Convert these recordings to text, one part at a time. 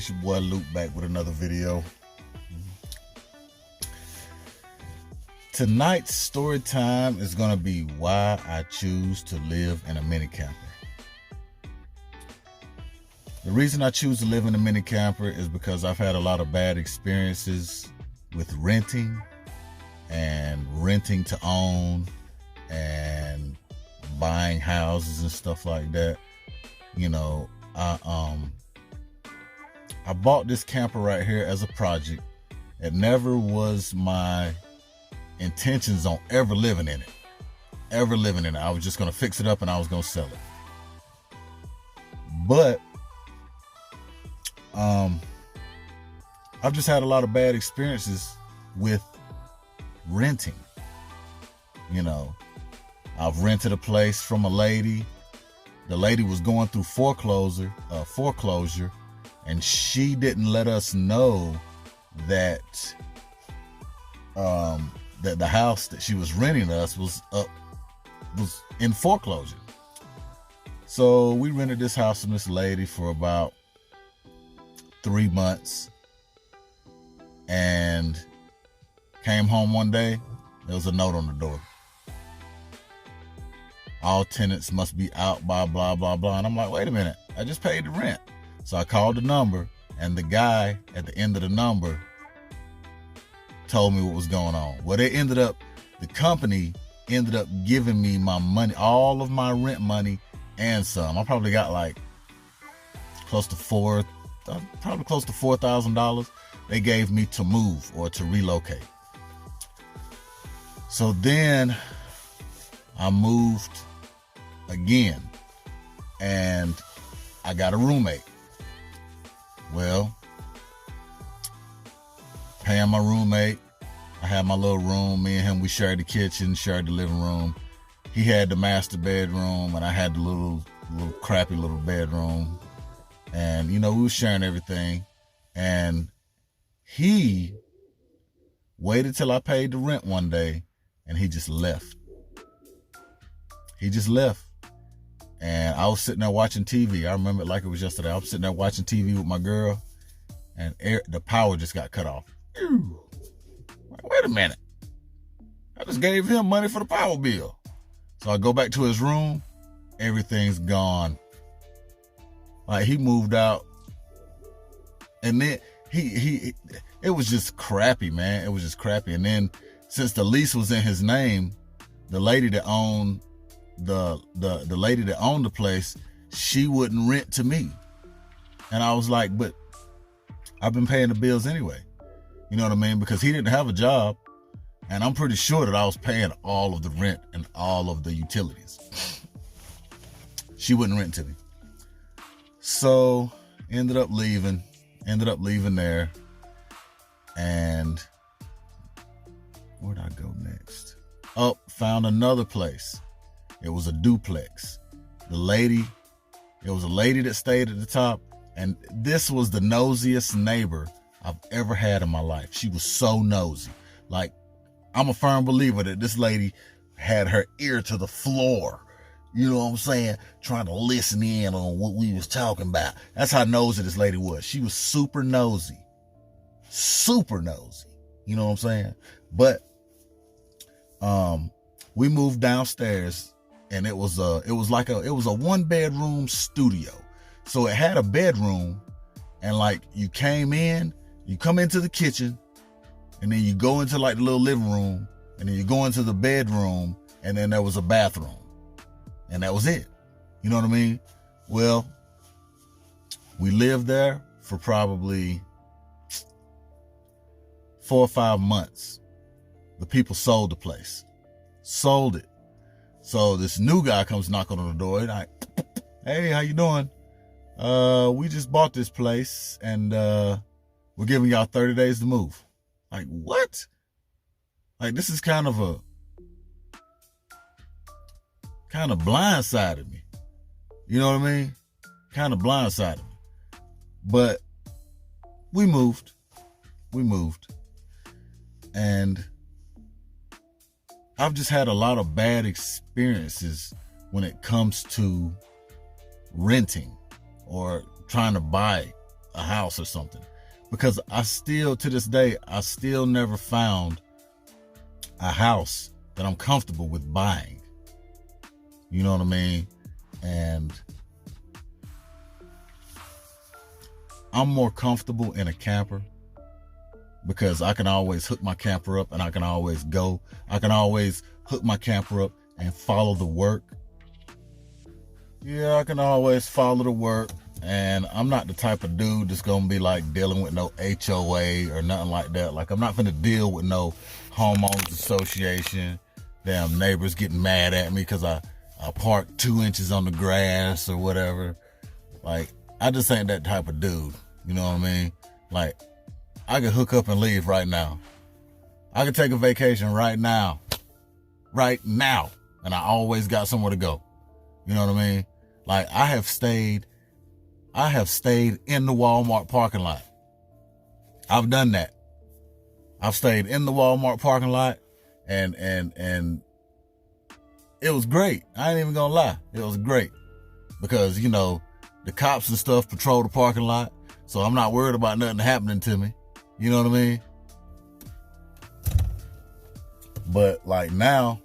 It's your boy Luke back with another video. Tonight's story time is going to be why I choose to live in a mini camper. The reason I choose to live in a mini camper is because I've had a lot of bad experiences with renting and renting to own and buying houses and stuff like that. You know, I bought this camper right here as a project. It never was my intentions on ever living in it. I was just going to fix it up and I was going to sell it. But I've just had a lot of bad experiences with renting. You know, I've rented a place from a lady. The lady was going through foreclosure, and she didn't let us know that that the house that she was renting us was in foreclosure. So we rented this house from this lady for about 3 months, and came home one day. There was a note on the door. All tenants must be out by blah, blah, blah. And I'm like, wait a minute, I just paid the rent. So I called the number, and the guy at the end of the number told me what was going on. Well, the company ended up giving me my money, all of my rent money and some. I probably got like close to $4,000 they gave me to move or to relocate. So then I moved again, and I got a roommate. Well, paying my roommate, I had my little room. Me and him, we shared the kitchen, shared the living room. He had the master bedroom, and I had the little crappy little bedroom. And, you know, we were sharing everything. And he waited till I paid the rent one day, and he just left. And I was sitting there watching TV. I remember it like it was yesterday. I was sitting there watching TV with my girl, and the power just got cut off. Like, wait a minute. I just gave him money for the power bill. So I go back to his room. Everything's gone. Like, he moved out. And then it was just crappy, man. It was just crappy. And then since the lease was in his name, the lady that owned the lady that owned the place, she wouldn't rent to me. And I was like, but I've been paying the bills anyway. You know what I mean? Because he didn't have a job, and I'm pretty sure that I was paying all of the rent and all of the utilities. She wouldn't rent to me. So ended up leaving there. And where'd I go next? Oh, found another place. It was a duplex. It was a lady that stayed at the top, and this was the nosiest neighbor I've ever had in my life. She was so nosy. Like, I'm a firm believer that this lady had her ear to the floor. You know what I'm saying? Trying to listen in on what we was talking about. That's how nosy this lady was. She was super nosy. Super nosy. You know what I'm saying? But we moved downstairs, and it was a 1-bedroom studio. So it had a bedroom, and like, you come into the kitchen, and then you go into like the little living room, and then you go into the bedroom, and then there was a bathroom. And that was it. You know what I mean? Well, we lived there for probably 4 or 5 months. The people sold the place. Sold it. So this new guy comes knocking on the door, and hey, how you doing? We just bought this place, and we're giving y'all 30 days to move. Like, what? Like, this is kind of blindsided me. You know what I mean? Kind of blindsided me. But we moved. And I've just had a lot of bad experiences when it comes to renting or trying to buy a house or something, because I still, to this day, I still never found a house that I'm comfortable with buying. You know what I mean? And I'm more comfortable in a camper because I can always hook my camper up and I can always go. I can always hook my camper up and follow the work. Yeah, I can always follow the work. And I'm not the type of dude that's going to be like dealing with no HOA or nothing like that. Like, I'm not going to deal with no homeowners association, damn neighbors getting mad at me because I parked 2 inches on the grass or whatever. Like, I just ain't that type of dude. You know what I mean? Like, I could hook up and leave right now. I could take a vacation right now. Right now. And I always got somewhere to go. You know what I mean? Like, I have stayed in the Walmart parking lot. I've done that. I've stayed in the Walmart parking lot and it was great. I ain't even gonna lie. It was great because, you know, the cops and stuff patrol the parking lot. So I'm not worried about nothing happening to me. You know what I mean? But like now,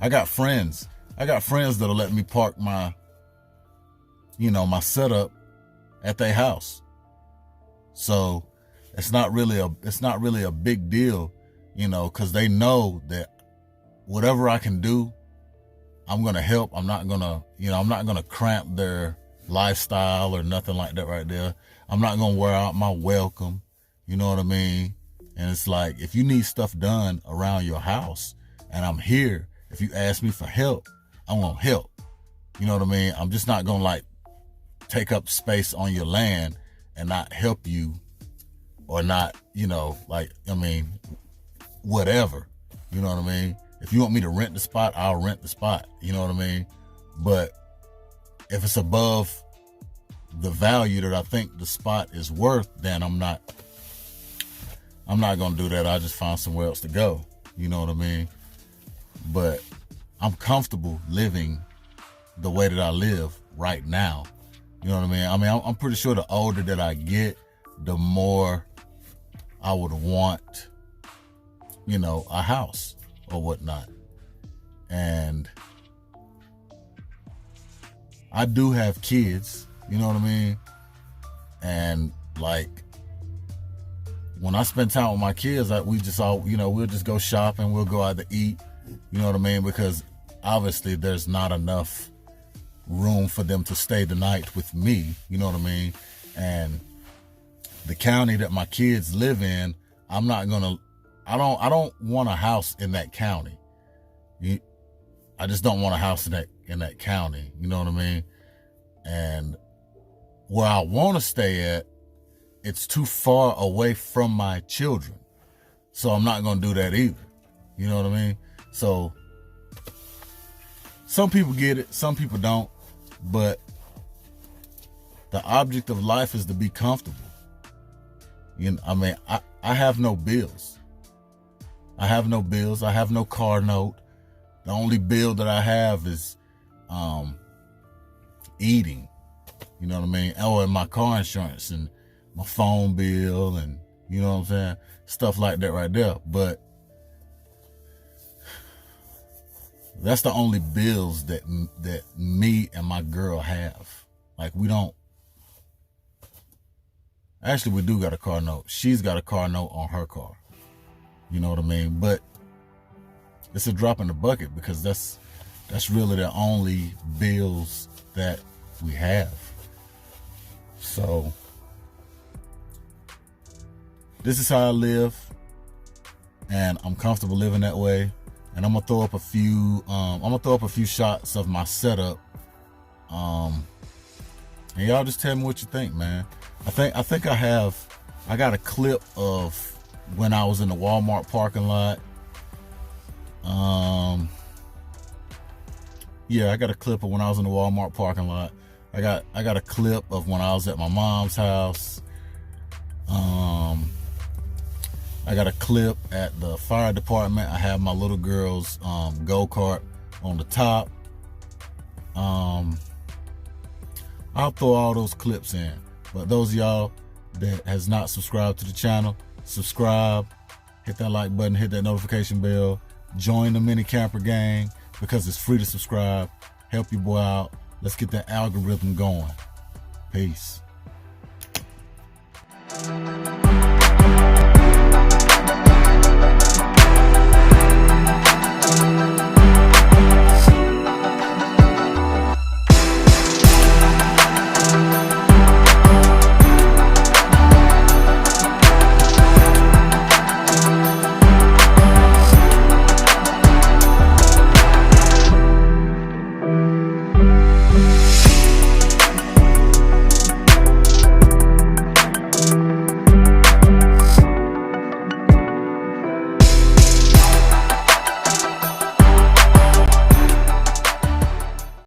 I got friends that'll let me park my setup at their house. So it's not really a big deal, you know, because they know that whatever I can do, I'm going to help. I'm not going to cramp their lifestyle or nothing like that right there. I'm not going to wear out my welcome. You know what I mean? And it's like, if you need stuff done around your house and I'm here, if you ask me for help, I'm going to help. You know what I mean? I'm just not going to like take up space on your land and not help you or not, you know, like, I mean, whatever. You know what I mean? If you want me to rent the spot, I'll rent the spot. You know what I mean? But if it's above the value that I think the spot is worth, then I'm not going to do that. I'll just find somewhere else to go. You know what I mean? But I'm comfortable living the way that I live right now. You know what I mean? I'm pretty sure the older that I get, the more I would want, you know, a house or whatnot. And I do have kids, you know what I mean? And like, when I spend time with my kids, we'll just go shopping, we'll go out to eat, you know what I mean? Because obviously there's not enough room for them to stay the night with me, you know what I mean? And the county that my kids live in, I don't want a house in that county. I just don't want a house in that county, you know what I mean? And where I want to stay at, it's too far away from my children. So I'm not going to do that either. You know what I mean? So some people get it, some people don't. But the object of life is to be comfortable. You know, I mean, I have no bills. I have no bills. I have no car note. The only bill that I have is eating. You know what I mean? Oh, and my car insurance and my phone bill and, you know what I'm saying? Stuff like that right there. But that's the only bills that me and my girl have. Like, we don't. Actually, we do got a car note. She's got a car note on her car. You know what I mean? But it's a drop in the bucket because that's really the only bills that we have. So this is how I live, and I'm comfortable living that way. And I'm gonna throw up a few shots of my setup. And y'all just tell me what you think, man. I think I got a clip of when I was in the Walmart parking lot. Yeah, I got a clip of when I was in the Walmart parking lot. I got a clip of when I was at my mom's house. I got a clip at the fire department. I have my little girl's go-kart on the top. I'll throw all those clips in. But those of y'all that has not subscribed to the channel, subscribe, hit that like button, hit that notification bell, join the Mini Camper gang because it's free to subscribe. Help your boy out. Let's get that algorithm going. Peace.